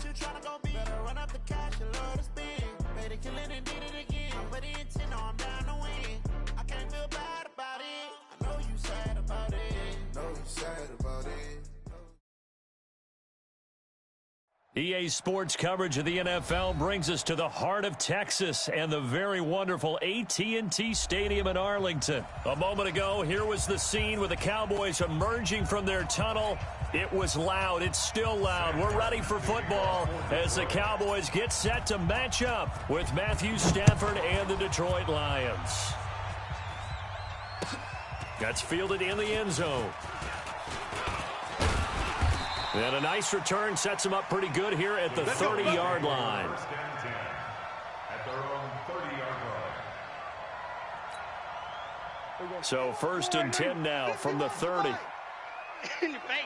you tryna go be? Better run up the cash and love to spend. Better kill it and did it again. I put it in 10, now I'm down to win. I can't feel bad about it. I know you sad about it. Know you sad about it. EA Sports coverage of the NFL brings us to the heart of Texas and the very wonderful AT&T Stadium in Arlington. A moment ago, here was the scene with the Cowboys emerging from their tunnel. It was loud. It's still loud. We're ready for football as the Cowboys get set to match up with Matthew Stafford and the Detroit Lions. That's fielded in the end zone. And a nice return sets him up pretty good here at the 30-yard line. So 1st and 10 now from the 30. In your face.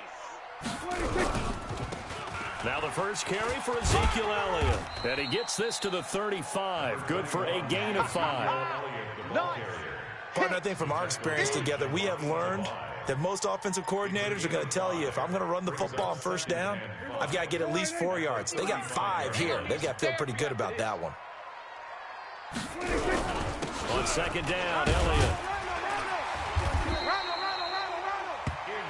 Now the first carry for Ezekiel Elliott. And he gets this to the 35. Good for a gain of 5. Nice. Partner, I think from our experience together, we have learned that most offensive coordinators are going to tell you, if I'm going to run the football on first down, I've got to get at least 4 yards. They got 5 here. They've got to feel pretty good about that one. On 2nd down, Elliott.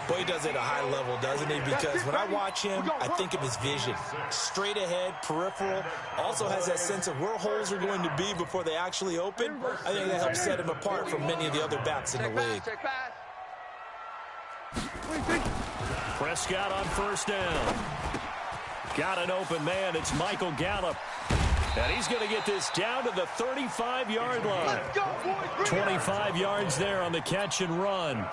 Boy, he does it at a high level, doesn't he? Because when I watch him, I think of his vision. Straight ahead, peripheral. Also has that sense of where holes are going to be before they actually open. I think that helps set him apart from many of the other backs in the league. Prescott on 1st down. Got an open man. It's Michael Gallup. And he's going to get this down to the 35-yard line. 25 yards there on the catch and run.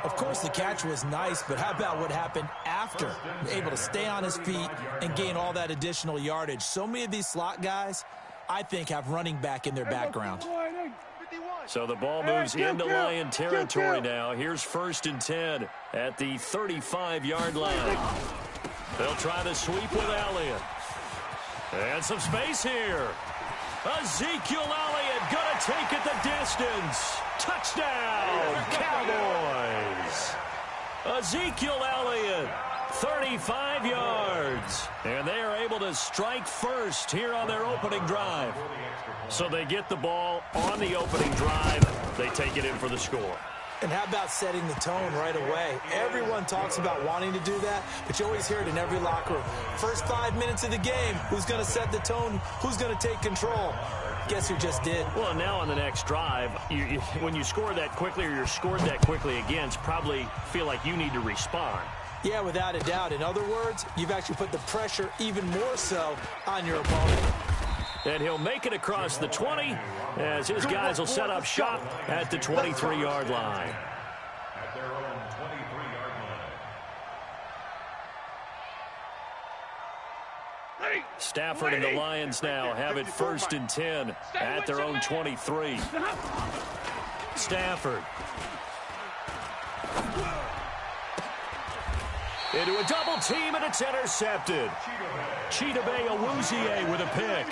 Of course, the catch was nice, but how about what happened after? Able to stay on his feet and gain all that additional yardage. So many of these slot guys, I think, have running back in their background. So the ball moves into Lion territory now. Here's 1st and 10 at the 35-yard line. They'll try to sweep with Elliott. And some space here. Ezekiel Elliott going to take it the distance. Touchdown, Cowboys. Ezekiel Elliott, 35 yards. And they are able to strike first here on their opening drive. So they get the ball on the opening drive. They take it in for the score. And how about setting the tone right away? Everyone talks about wanting to do that, but you always hear it in every locker room. First 5 minutes of the game, who's going to set the tone? Who's going to take control? Guess who just did? Well, now on the next drive, when you score that quickly or you're scored that quickly again, probably feel like you need to respond. Yeah, without a doubt. In other words, you've actually put the pressure even more so on your opponent. And he'll make it across the 20 as his guys will set up shop at the 23-yard line. At their own 23-yard line. Stafford and the Lions now have it 1st and 10 at their own 23. Stafford. Into a double team, and it's intercepted. Chidobe Awuzie with a pick.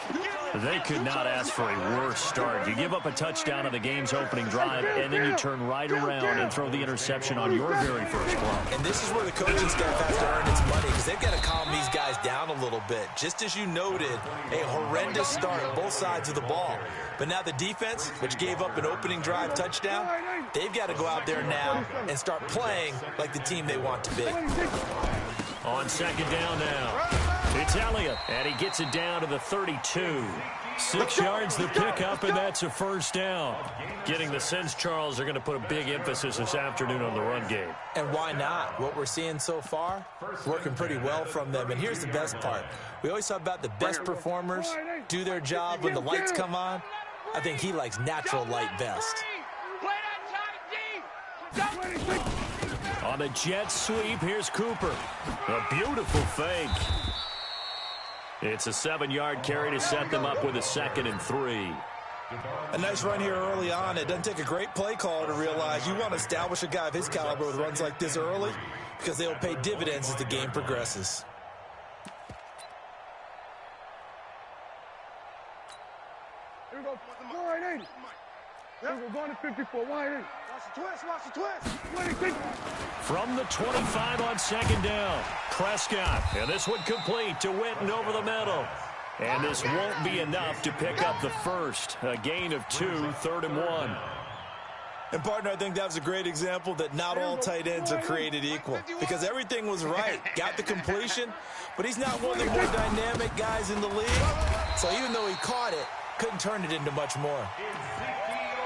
They could not ask for a worse start. You give up a touchdown on the game's opening drive, and then you turn right around and throw the interception on your very first play. And this is where the coaching staff has to earn its money, because they've got to calm these guys down a little bit. Just as you noted, a horrendous start on both sides of the ball. But now the defense, which gave up an opening drive touchdown, they've got to go out there now and start playing like the team they want to be. On 2nd down now, it's Elliott, and he gets it down to the 32. 6 yards the pickup, and that's a 1st down. Getting the sense, Charles, they're going to put a big emphasis this afternoon on the run game. And why not? What we're seeing so far, working pretty well from them. And here's the best part. We always talk about the best performers do their job when the lights come on. I think he likes natural light best. On a jet sweep, here's Cooper. A beautiful fake. It's a 7-yard carry to set them up with a 2nd and 3. A nice run here early on. It doesn't take a great play caller to realize you want to establish a guy of his caliber with runs like this early, because they'll pay dividends as the game progresses. Here we go. 480. Here we go. Going to 54, wide in. Watch the twist. From the 25 on second down, Prescott. And this one complete to Witten over the middle. And this won't be enough to pick up the first. A gain of 2, 3rd and 1. And, partner, I think that was a great example that not all tight ends are created equal, because everything was right. Got the completion, but he's not one of the more dynamic guys in the league. So even though he caught it, couldn't turn it into much more.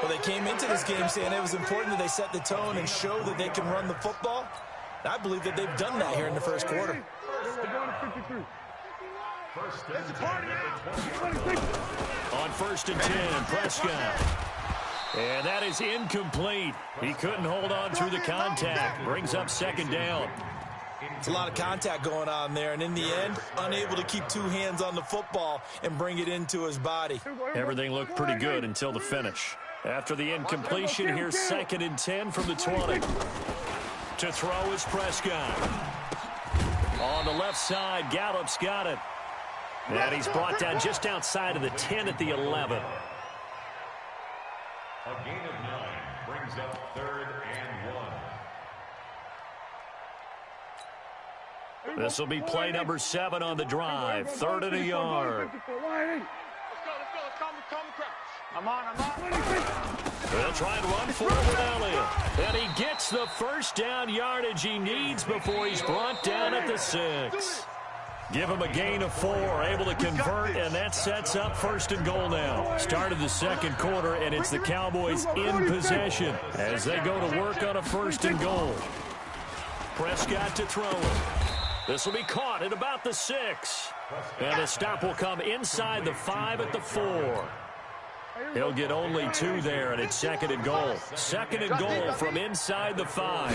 Well, they came into this game saying it was important that they set the tone and show that they can run the football. And I believe that they've done that here in the first quarter. On 1st and 10, Prescott. And that is incomplete. He couldn't hold on through the contact. Brings up second down. It's a lot of contact going on there, and in the end, unable to keep 2 hands on the football and bring it into his body. Everything looked pretty good until the finish. After the incompletion, here's 2nd and 10 from the 20. To throw is Prescott. On the left side, Gallup's got it. And he's brought down just outside of the 10 at the 11. A gain of 9 brings up 3rd and 1. This will be play number 7 on the drive. 3rd and a yard. Let's go. Calm the crouch. I'm on. They'll try and run for it with Elliott. And he gets the first down yardage he needs before he's brought down at the 6. Give him a gain of 4, able to convert, and that sets up 1st and goal now. Started the second quarter, and it's the Cowboys in possession as they go to work on a 1st and goal. Prescott to throw it. This will be caught at about the 6. And the stop will come inside the 5 at the 4. He'll get only 2 there, and it's 2nd and goal. 2nd and goal from inside the 5.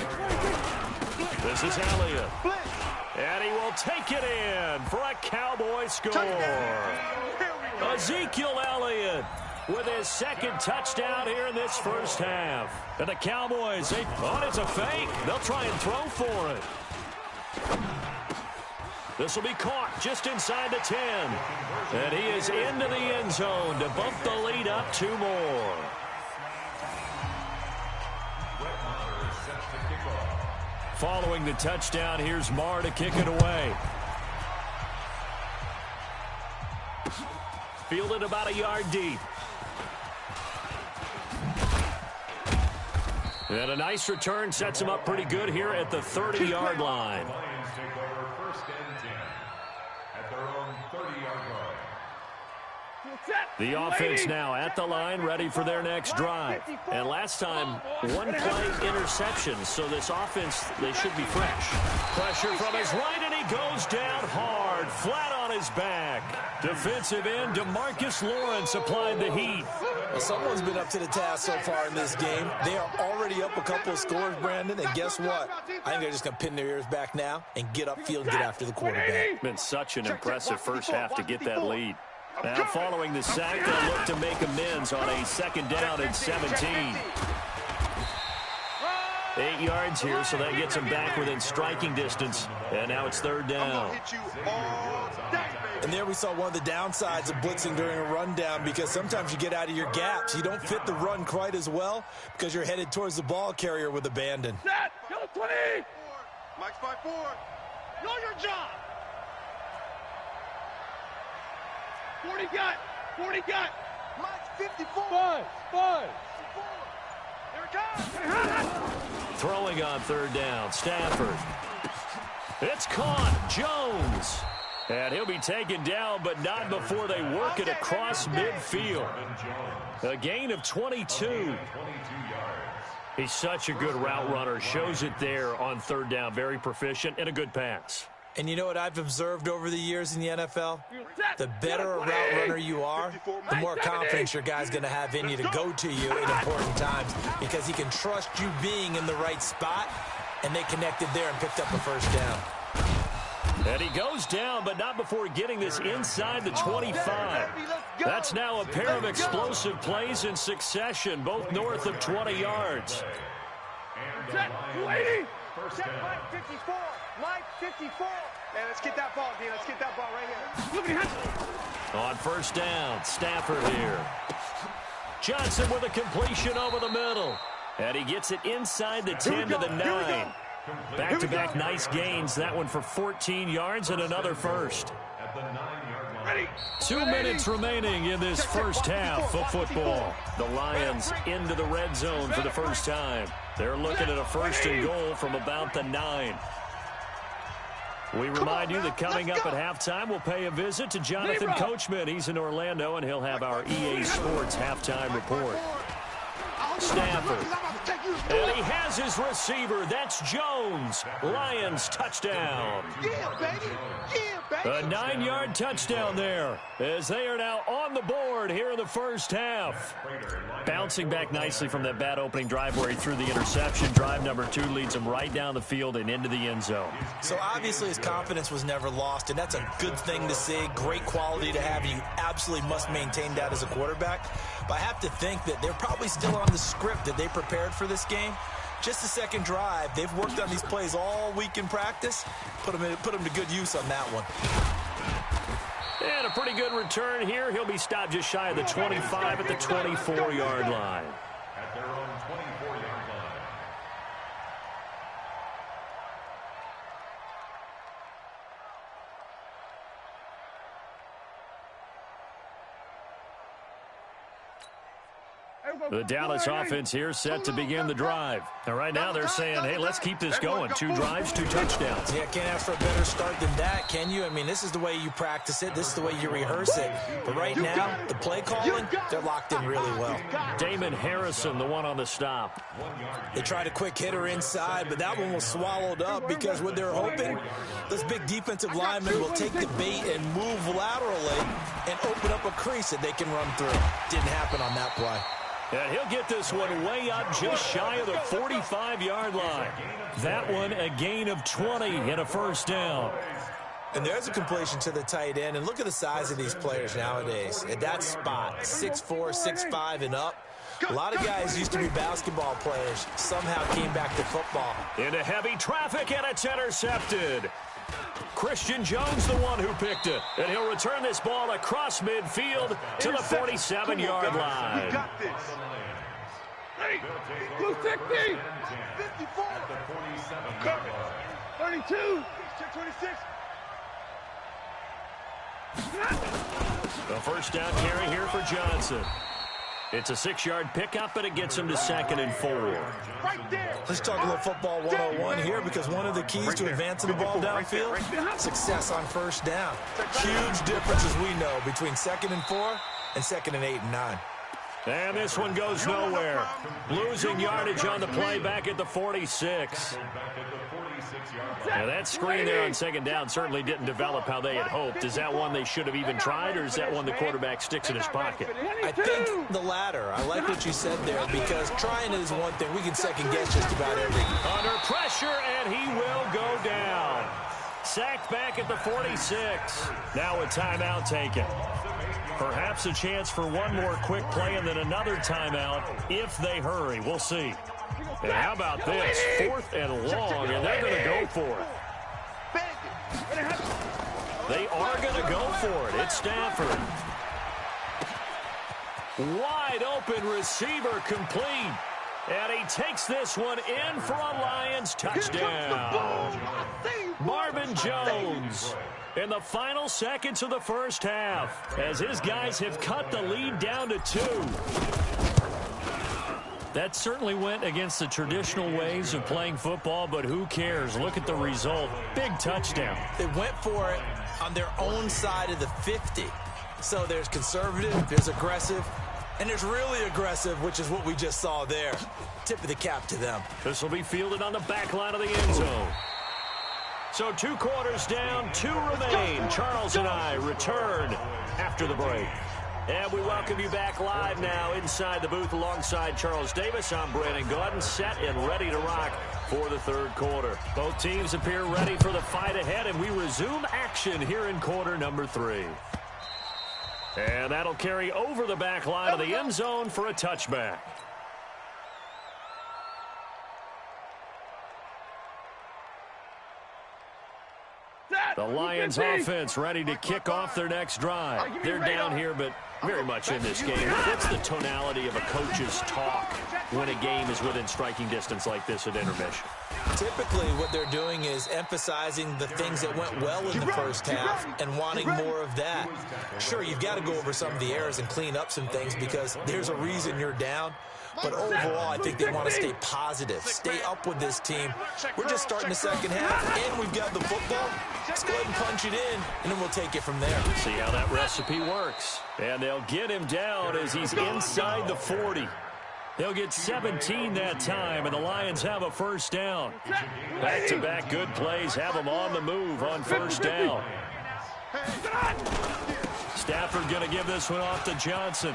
This is Elliott. And he will take it in for a Cowboy score. Ezekiel Elliott with his 2nd touchdown here in this first half. And the Cowboys, it's a fake. They'll try and throw for it. This will be caught just inside the 10. And he is into the end zone to bump the lead up 2 more. Following the touchdown, here's Marr to kick it away. Fielded about a yard deep. And a nice return sets him up pretty good here at the 30-yard line. Lions take over 1st and 10 at their own 30-yard line. The offense now at the line, ready for their next drive. And last time, 1 play interception, so this offense, they should be fresh. Pressure from his right, and he goes down hard, flat on his back. Defensive end, DeMarcus Lawrence applied the heat. Well, someone's been up to the task so far in this game. They are already up a couple of scores, Brandon, and guess what? I think they're just going to pin their ears back now and get upfield and get after the quarterback. Been such an impressive first half to get that lead. Now, following the sack, they'll look to make amends on a 2nd down and 17. 8 yards here, so that gets him back within striking distance. And now it's 3rd down. And there we saw one of the downsides of blitzing during a rundown, because sometimes you get out of your gaps. You don't fit the run quite as well because you're headed towards the ball carrier with abandon. Set! Go 20! Mike's 5-4. Know your job! 40 gut! Mike's 54! 5! Here it comes! Throwing on 3rd down, Stafford. It's caught, Jones. And he'll be taken down, but not before they work it across midfield. A gain of 22. He's such a good route runner. Shows it there on 3rd down. Very proficient and a good pass. And you know what I've observed over the years in the NFL? The better a route runner you are, the more confidence your guy's going to have in you to go to you in important times, because he can trust you being in the right spot, and they connected there and picked up a 1st down. And he goes down, but not before getting this inside the 25. That's now a pair of explosive plays in succession, both north of 20 yards. Set, 280! Set, Mike 54! Mike 54! Hey, let's get that ball, D. Let's get that ball right here. On 1st down, Stafford here. Johnson with a completion over the middle. And he gets it inside the 10 to the 9. Back-to-back nice gains. That one for 14 yards and another first. At the 9-yard line. 2 minutes remaining in this first half of football. The Lions into the red zone for the first time. They're looking at a first and goal from about the 9. We remind you that coming up at halftime, we'll pay a visit to Jonathan Coachman. He's in Orlando, and he'll have our EA Sports halftime report. Stafford. And he has his receiver. That's Jones. Lions touchdown. Yeah, baby. Yeah, baby. A 9-yard touchdown there as they are now on the board here in the first half. Bouncing back nicely from that bad opening drive where he threw the interception. Drive number 2 leads him right down the field and into the end zone. So obviously his confidence was never lost, and that's a good thing to see. Great quality to have. You absolutely must maintain that as a quarterback. But I have to think that they're probably still on the script that they prepared for this game. Just the second drive. They've worked on these plays all week in practice. Put them to good use on that one. And a pretty good return here. He'll be stopped just shy of the 25 at the 24-yard line. At their own 24-yard line. The Dallas offense here set to begin the drive. And right now they're saying, hey, let's keep this going. 2 drives, 2 touchdowns. Yeah, can't ask for a better start than that, can you? I mean, this is the way you practice it. This is the way you rehearse it. But right now, the play calling, they're locked in really well. Damon Harrison, the one on the stop. They tried a quick hitter inside, but that one was swallowed up because what they're hoping, those big defensive linemen will take the bait and move laterally and open up a crease that they can run through. Didn't happen on that play. And he'll get this one way up just shy of the 45-yard line. That one a gain of 20 and a first down. And there's a completion to the tight end. And look at the size of these players nowadays. At that spot, 6'4", 6'5", and up. A lot of guys used to be basketball players. Somehow came back to football. Into heavy traffic, and it's intercepted. Christian Jones, the one who picked it. And he'll return this ball across midfield to the 47-yard line. You got this. Ready? 260. 54. 32. Check 26. The first down carry here for Johnson. It's a 6-yard pickup, but it gets him to 2nd and 4. Right there. Let's talk a little football 101 here, because one of the keys to advancing the ball downfield, success on first down. Huge difference, as we know, between 2nd and 4 and 2nd and 8 and 9. And this one goes nowhere. Losing yardage on the play back at the 46. Now that screen there on 2nd down certainly didn't develop how they had hoped. Is that one they should have even tried, or is that one the quarterback sticks in his pocket? I think the latter. I like what you said there, because trying is one thing. We can second guess just about everything. Under pressure, and he will go down. Sacked back at the 46. Now a timeout taken. Perhaps a chance for one more quick play and then another timeout if they hurry. We'll see. And how about this? 4th and long, and they're going to go for it. They are going to go for it. It's Stafford. Wide open receiver complete. And he takes this one in for a Lions touchdown. Marvin Jones in the final seconds of the first half, as his guys have cut the lead down to 2. That certainly went against the traditional ways of playing football, but who cares? Look at the result. Big touchdown. They went for it on their own side of the 50. So there's conservative, there's aggressive, and there's really aggressive, which is what we just saw there. Tip of the cap to them. This will be fielded on the back line of the end zone. So 2 quarters down, 2 remain. Charles and I return after the break. And we welcome you back live now inside the booth alongside Charles Davis. I'm Brandon Gordon, set and ready to rock for the 3rd quarter. Both teams appear ready for the fight ahead, and we resume action here in quarter number 3. And that'll carry over the back line of the end zone for a touchback. The Lions offense ready to kick off their next drive. They're down here, but very much in this game. What's the tonality of a coach's talk when a game is within striking distance like this at intermission? Typically, what they're doing is emphasizing the things that went well in the first half and wanting more of that. Sure, you've got to go over some of the errors and clean up some things because there's a reason you're down. But overall, I think they want to stay positive, stay up with this team. We're just starting the second half, and we've got the football. Let's go ahead and punch it in, and then we'll take it from there. See how that recipe works. And they'll get him down as he's inside the 40. They'll get 17 that time, and the Lions have a first down. Back-to-back good plays have them on the move on first down. Stafford going to give this one off to Johnson.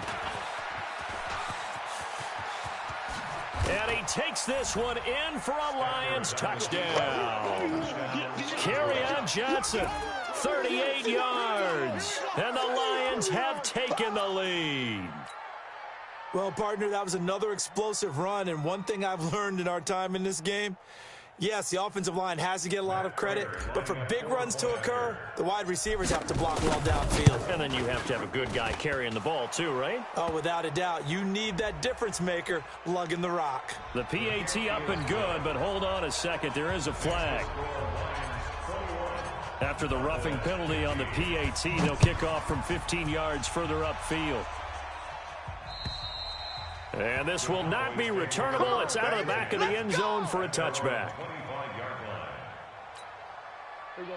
And he takes this one in for a Lions touchdown. Kerryon Johnson, 38 yards. And the Lions have taken the lead. Well, partner, that was another explosive run. And one thing I've learned in our time in this game, yes, the offensive line has to get a lot of credit, but for big runs to occur, the wide receivers have to block well downfield. And then you have to have a good guy carrying the ball too, right? Oh, without a doubt. You need that difference maker lugging the rock. The PAT up and good, but hold on a second. There is a flag. After the roughing penalty on the PAT, they'll kick off from 15 yards further upfield. And this will not be returnable. It's out of the back of the end zone for a touchback.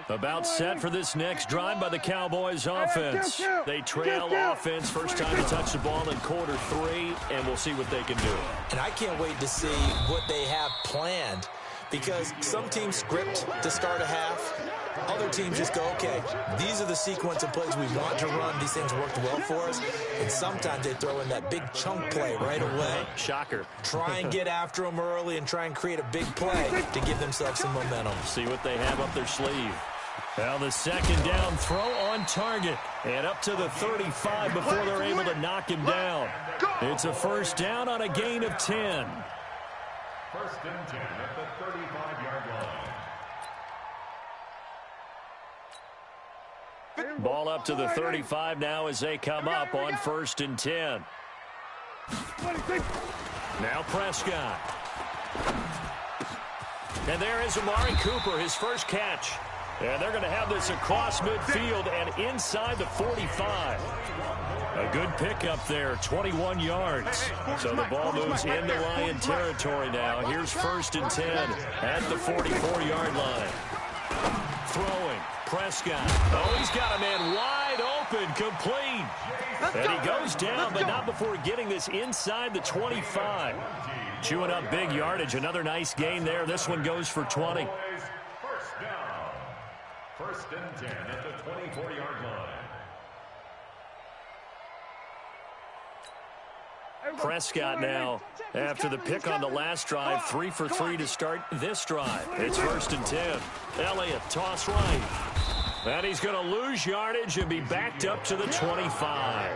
About set for this next drive by the Cowboys offense. They trail offense. First time to touch the ball in quarter 3, and we'll see what they can do. And I can't wait to see what they have planned, because some teams script to start a half. Other teams just go, okay, these are the sequence of plays we want to run. These things worked well for us. And sometimes they throw in that big chunk play right away. Shocker. Try and get after them early and try and create a big play to give themselves some momentum. See what they have up their sleeve. Now the second down throw on target. And up to the 35 before they're able to knock him down. It's a first down on a gain of 10. First and 10 at the 35-yard line. Ball up to the 35 now as they come up on first and 10. Now Prescott. And there is Amari Cooper, his first catch. And they're going to have this across midfield and inside the 45. A good pickup there, 21 yards. So the ball moves into Lion territory now. Here's first and 10 at the 44-yard line. Throwing. Prescott. Oh, he's got a man wide open, complete. And he goes down, but not before getting this inside the 25. Chewing up big yardage. Another nice gain there. This one goes for 20. First down. First and 10 at the 24-yard line. Prescott now, after the pick on the last drive, 3 for 3 to start this drive. It's first and 10. Elliott, toss right. And he's going to lose yardage and be backed up to the 25.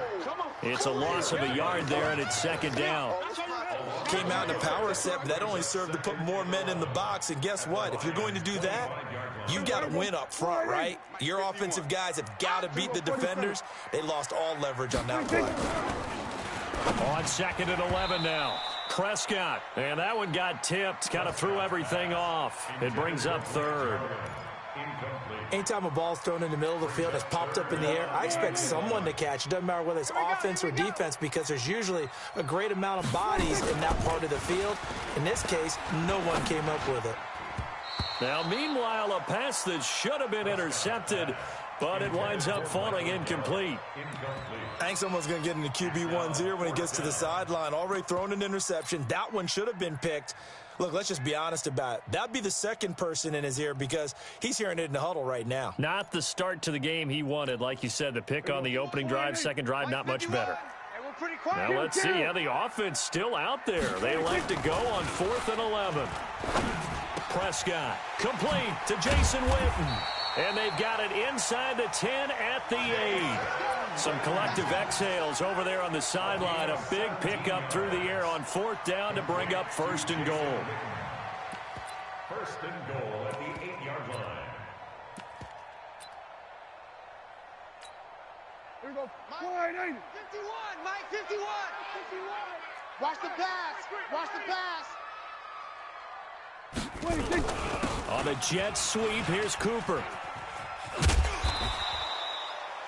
It's a loss of a yard there, and it's second down. Came out in a power set, but that only served to put more men in the box. And guess what? If you're going to do that, you've got to win up front, right? Your offensive guys have got to beat the defenders. They lost all leverage on that play. On second and 11 now. Prescott. And that one got tipped. Kind of threw everything off. It brings up third. Anytime a ball's thrown in the middle of the field, it's popped up in the air, I expect someone to catch. It doesn't matter whether it's offense or defense, because there's usually a great amount of bodies in that part of the field. In this case, no one came up with it. Now, meanwhile, a pass that should have been intercepted, but it winds up falling incomplete. I think someone's going to get into QB1's ear when he gets to the sideline. Already thrown an interception. That one should have been picked. Look, let's just be honest about it. That'd be the second person in his ear, because he's hearing it in the huddle right now. Not the start to the game he wanted. Like you said, the pick on the opening drive, second drive, not much better. Now let's see how the offense still out there. They elect to go on 4th and 11. Prescott, complete to Jason Witten. And they've got it inside the 10 at the 8. Some collective exhales over there on the sideline. A big pickup through the air on 4th down to bring up first and goal. First and goal at the 8-yard Here we go. 180. 51, Mike, 51. 51. Watch the pass. Watch the pass. 26. On the jet sweep, here's Cooper.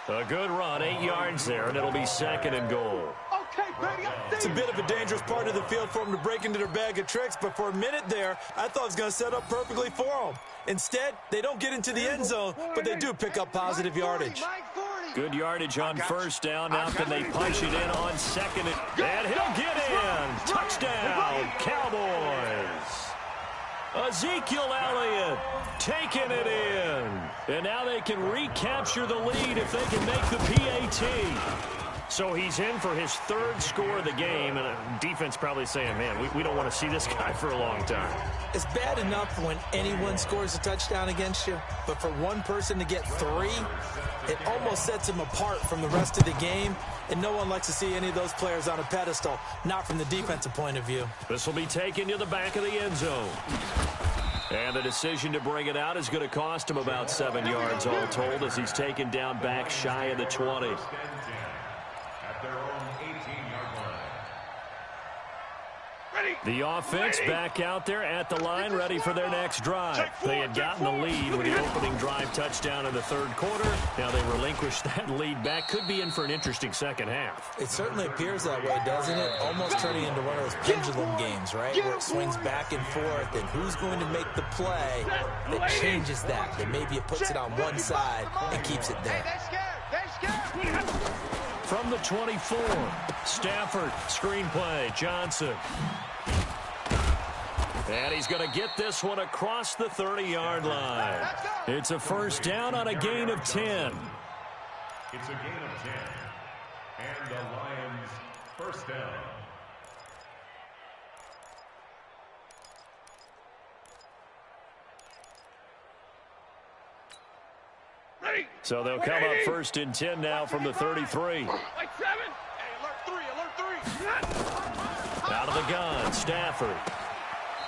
A good run, 8 yards there, and it'll be 2nd and goal. Okay, baby, It's a bit of a dangerous part of the field for them to break into their bag of tricks, but for a minute there, I thought it was going to set up perfectly for them. Instead, they don't get into the end zone, but they do pick up positive yardage. Good yardage on first down. Now can they punch it in on 2nd? And he'll get in. Touchdown, Cowboys. Ezekiel Elliott taking it in. And now they can recapture the lead if they can make the PAT. So he's in for his 3rd score of the game, and defense probably saying, man, we don't want to see this guy for a long time. It's bad enough when anyone scores a touchdown against you, but for one person to get 3, it almost sets him apart from the rest of the game, and no one likes to see any of those players on a pedestal, not from the defensive point of view. This will be taken to the back of the end zone. And the decision to bring it out is going to cost him about 7 yards all told as he's taken down back shy of the 20. At their own 18-yard line. The offense back out there at the line, ready for their next drive. They had gotten the lead with the opening drive touchdown in the 3rd quarter. Now they relinquish that lead back. Could be in for an interesting second half. It certainly appears that way, doesn't it? Almost turning into one of those pendulum games, right? Where it swings back and forth, and who's going to make the play that changes that? That maybe it puts it on one side and keeps it there. From the 24, Stafford, screenplay, Johnson. And he's going to get this one across the 30-yard line. It's a first down on a gain of 10. It's a gain of 10. And the Lions first down. So they'll come up 1st and 10 now from the 33. Like 7. Hey, alert 3. Out of the gun, Stafford.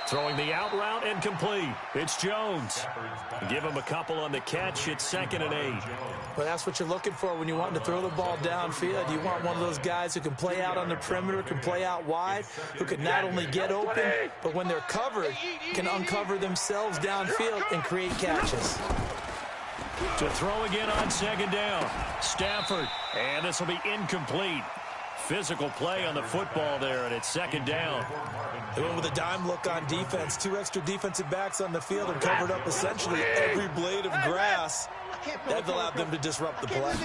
Throwing the out route and complete. It's Jones. Give him a couple on the catch. It's 2nd and 8. Well, that's what you're looking for when you want to throw the ball downfield. You want one of those guys who can play out on the perimeter, can play out wide, who can not only get open, but when they're covered, can uncover themselves downfield and create catches. To throw again on 2nd down. Stafford. And this will be incomplete. Physical play on the football there, and it's 2nd down. They went with a dime look on defense. 2 extra defensive backs on the field and covered up essentially every blade of grass. That allowed them to disrupt the play.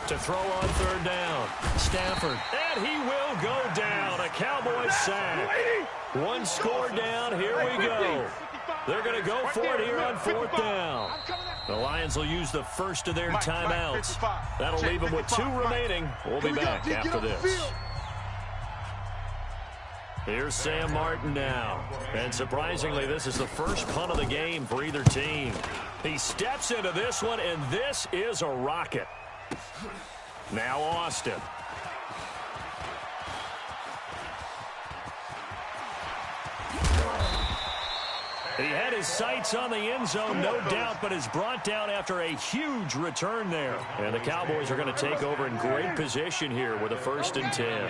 To throw on 3rd down. Stafford. And he will go down. A Cowboys sack. 1 score down. Here we go. They're going to go for it here on 4th down. The Lions will use the first of their timeouts. That'll leave them with 2 remaining. We'll be back after this. Here's Sam Martin now. And surprisingly, this is the first punt of the game for either team. He steps into this one, and this is a rocket. Now Austin. He had his sights on the end zone, no doubt, but is brought down after a huge return there. And the Cowboys are going to take over in great position here with a 1st and 10.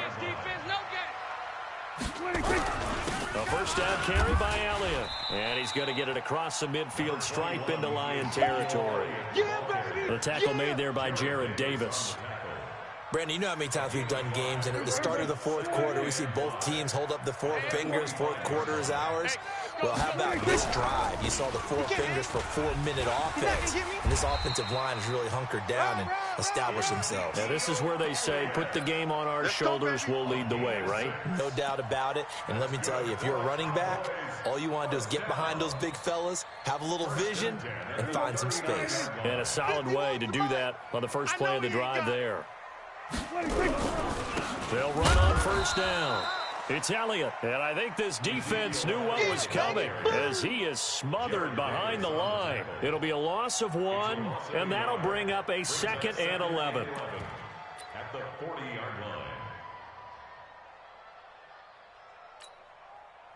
A first down carry by Elliott. And he's going to get it across the midfield stripe into Lion territory. The tackle made there by Jared Davis. Brandon, you know how many times we've done games, and at the start of the 4th quarter, we see both teams hold up the 4 fingers, 4th quarter is ours. Well, how about this drive? You saw the 4 fingers for 4-minute offense, and this offensive line has really hunkered down and established themselves. Now, this is where they say, put the game on our shoulders, we'll lead the way, right? No doubt about it, and let me tell you, if you're a running back, all you want to do is get behind those big fellas, have a little vision, and find some space. And a solid way to do that on the first play of the drive there. They'll run on first down. It's Elliott, and I think this defense knew what was coming as he is smothered behind the line. It'll be a loss of 1, and that'll bring up a 2nd and 11. At the 40-yard line.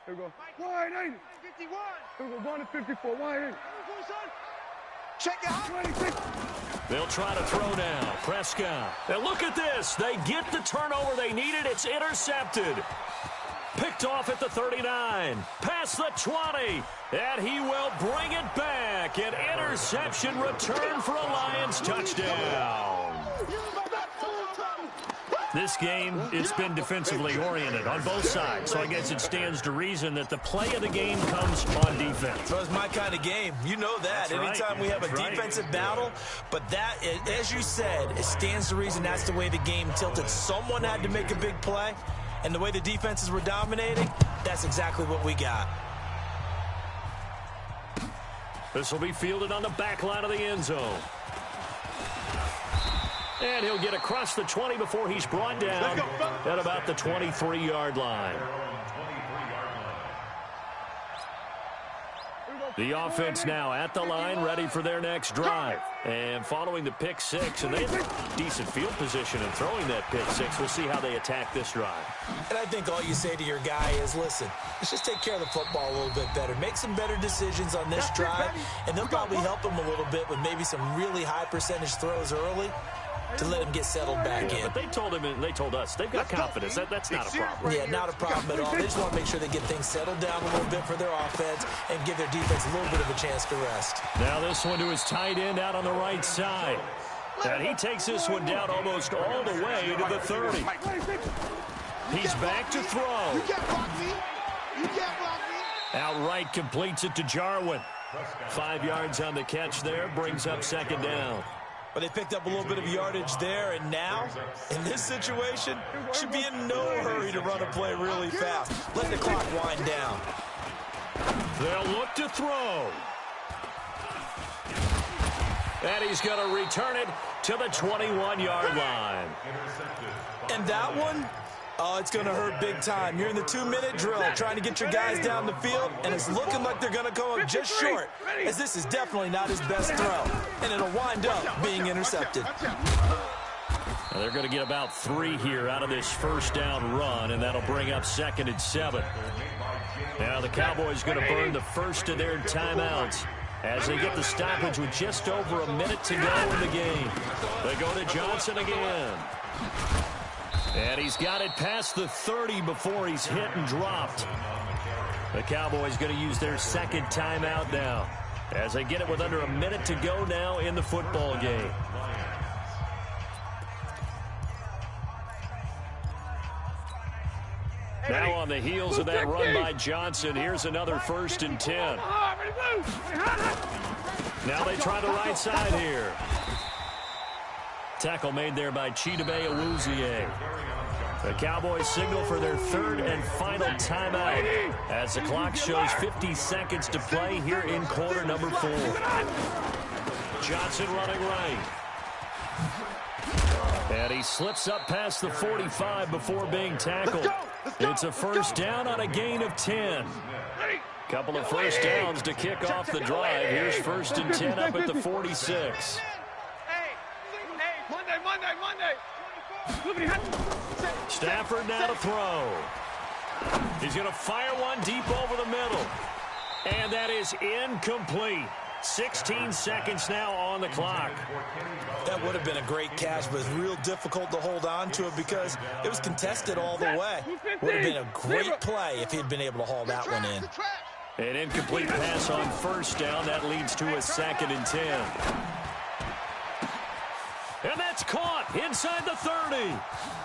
Here we go. 180. 51. Here we go. 1 to 54. 180. Check it out. 26. They'll try to throw now. Prescott. And look at this. They get the turnover they needed. It's intercepted. Picked off at the 39. Past the 20. And he will bring it back. An interception return for a Lions touchdown. This game, it's been defensively oriented on both sides, so I guess it stands to reason that the play of the game comes on defense. So it's my kind of game. You know that. Anytime we have a defensive battle, but that, as you said, it stands to reason that's the way the game tilted. Someone had to make a big play, and the way the defenses were dominating, that's exactly what we got. This will be fielded on the back line of the end zone. And he'll get across the 20 before he's brought down at about the 23-yard line. The offense now at the line, ready for their next drive. And following the pick six, and they have a decent field position in throwing that pick six. We'll see how they attack this drive. And I think all you say to your guy is, listen, let's just take care of the football a little bit better. Make some better decisions on this drive, and they'll probably help him a little bit with maybe some really high percentage throws early to let him get settled back in. But they told him, and they told us, they've got confidence. That's not a problem. Yeah, not a problem at all. They just want to make sure they get things settled down a little bit for their offense and give their defense a little bit of a chance to rest. Now this one to his tight end out on the right side. And he takes this one down almost all the way to the 30. He's back to throw. You can't block me. You can't block me. Outright completes it to Jarwin. 5 yards on the catch there, brings up second down. But they picked up a little bit of yardage there, and now, in this situation, should be in no hurry to run a play really fast. Let the clock wind down. They'll look to throw. And he's going to return it to the 21-yard line. And that one, oh, it's going to hurt big time. You're in the 2-minute drill trying to get your guys down the field, and it's looking like they're going to come up just short, as this is definitely not his best throw, and it'll wind up being intercepted. Now they're going to get about 3 here out of this first down run, and that'll bring up 2nd and 7. Now the Cowboys going to burn the first of their timeouts as they get the stoppage with just over a minute to go in the game. They go to Johnson again. And he's got it past the 30 before he's hit and dropped. The Cowboys going to use their second timeout now as they get it with under a minute to go now in the football game. Now on the heels of that run by Johnson, here's another 1st and 10. Now they try the right side here. Tackle made there by Chidobe Awuzie. The Cowboys signal for their 3rd and final timeout as the clock shows 50 seconds to play here in quarter number 4. Johnson running right. And he slips up past the 45 before being tackled. It's a first down on a gain of 10. Couple of first downs to kick off the drive. Here's 1st and 10 up at the 46. Monday. Stafford now to throw. He's going to fire one deep over the middle. And that is incomplete. 16 seconds now on the clock. That would have been a great catch, but it's real difficult to hold on to it because it was contested all the way. Would have been a great play if he'd been able to haul that one in. An incomplete pass on first down. That leads to a 2nd and 10. And that's caught inside the 30.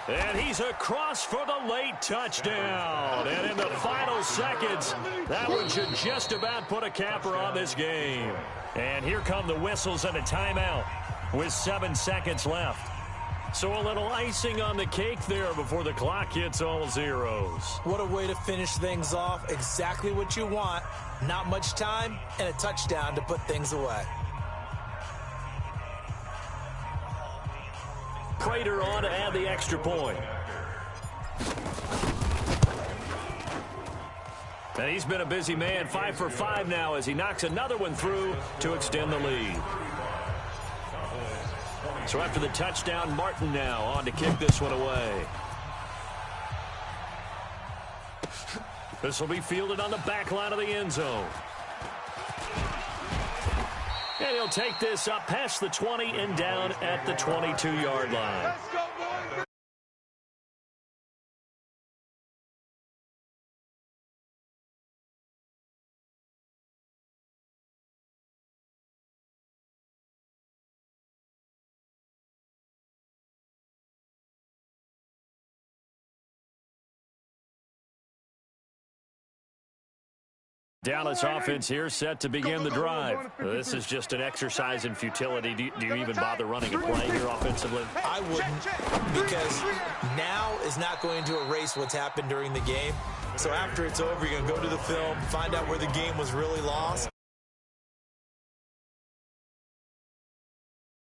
And he's across for the late touchdown. And in the final seconds, that one should just about put a capper on this game. And here come the whistles and a timeout with 7 seconds left. So a little icing on the cake there before the clock hits all zeros. What a way to finish things off. Exactly what you want. Not much time and a touchdown to put things away. Prater on to add the extra point. And he's been a busy man, 5 for 5 now as he knocks another one through to extend the lead. So after the touchdown, Martin now on to kick this one away. This will be fielded on the back line of the end zone. And he'll take this up past the 20 and down at the 22-yard line. Let's go, boys. Dallas offense here set to begin the drive. This is just an exercise in futility. Do you even bother running a play here offensively? I wouldn't, because now is not going to erase what's happened during the game. So after it's over, you're going to go to the film, find out where the game was really lost,